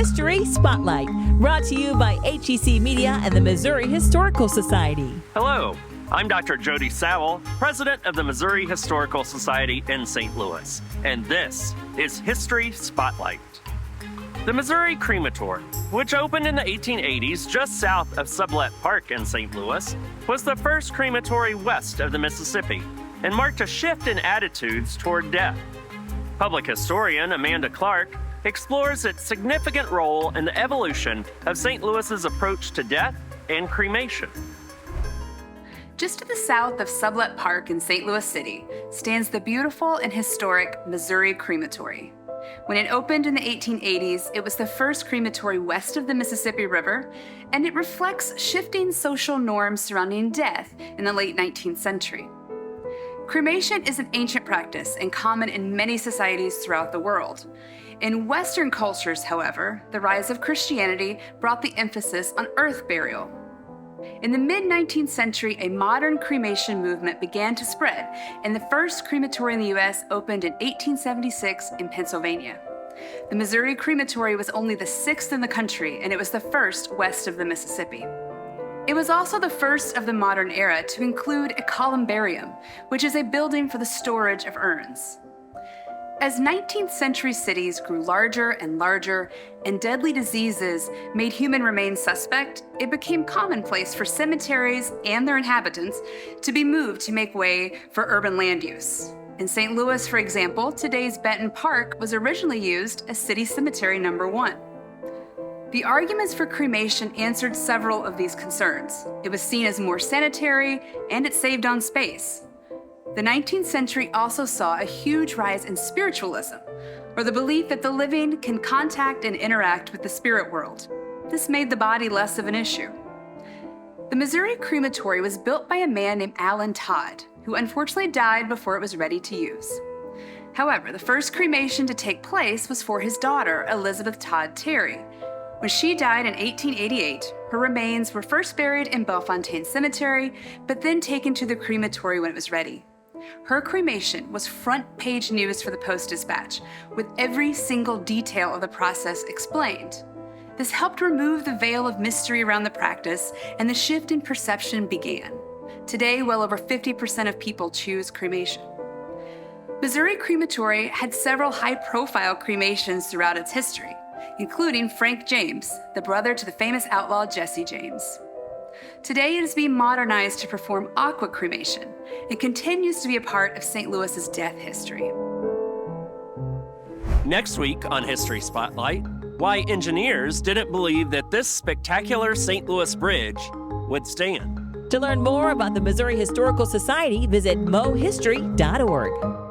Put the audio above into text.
History Spotlight, brought to you by HEC Media and the Missouri Historical Society. Hello, I'm Dr. Jody Sowell, President of the Missouri Historical Society in St. Louis, and this is History Spotlight. The Missouri Crematory, which opened in the 1880s just south of Sublette Park in St. Louis, was the first crematory west of the Mississippi and marked a shift in attitudes toward death. Public historian Amanda Clark explores its significant role in the evolution of St. Louis's approach to death and cremation. Just to the south of Sublette Park in St. Louis City stands the beautiful and historic Missouri Crematory. When it opened in the 1880s, it was the first crematory west of the Mississippi River, and it reflects shifting social norms surrounding death in the late 19th century. Cremation is an ancient practice and common in many societies throughout the world. In Western cultures, however, the rise of Christianity brought the emphasis on earth burial. In the mid-19th century, a modern cremation movement began to spread, and the first crematory in the U.S. opened in 1876 in Pennsylvania. The Missouri Crematory was only the sixth in the country, and it was the first west of the Mississippi. It was also the first of the modern era to include a columbarium, which is a building for the storage of urns. As 19th century cities grew larger and larger and deadly diseases made human remains suspect, it became commonplace for cemeteries and their inhabitants to be moved to make way for urban land use. In St. Louis, for example, today's Benton Park was originally used as City Cemetery No. 1. The arguments for cremation answered several of these concerns. It was seen as more sanitary, and it saved on space. The 19th century also saw a huge rise in spiritualism, or the belief that the living can contact and interact with the spirit world. This made the body less of an issue. The Missouri Crematory was built by a man named Allen Todd, who unfortunately died before it was ready to use. However, the first cremation to take place was for his daughter, Elizabeth Todd Terry. When she died in 1888, her remains were first buried in Bellefontaine Cemetery, but then taken to the crematory when it was ready. Her cremation was front-page news for the Post-Dispatch, with every single detail of the process explained. This helped remove the veil of mystery around the practice, and the shift in perception began. Today, well over 50% of people choose cremation. Missouri Crematory had several high-profile cremations throughout its history, including Frank James, the brother to the famous outlaw Jesse James. Today, it is being modernized to perform aqua cremation and continues to be a part of St. Louis's death history. Next week on History Spotlight, why engineers didn't believe that this spectacular St. Louis bridge would stand. To learn more about the Missouri Historical Society, visit mohistory.org.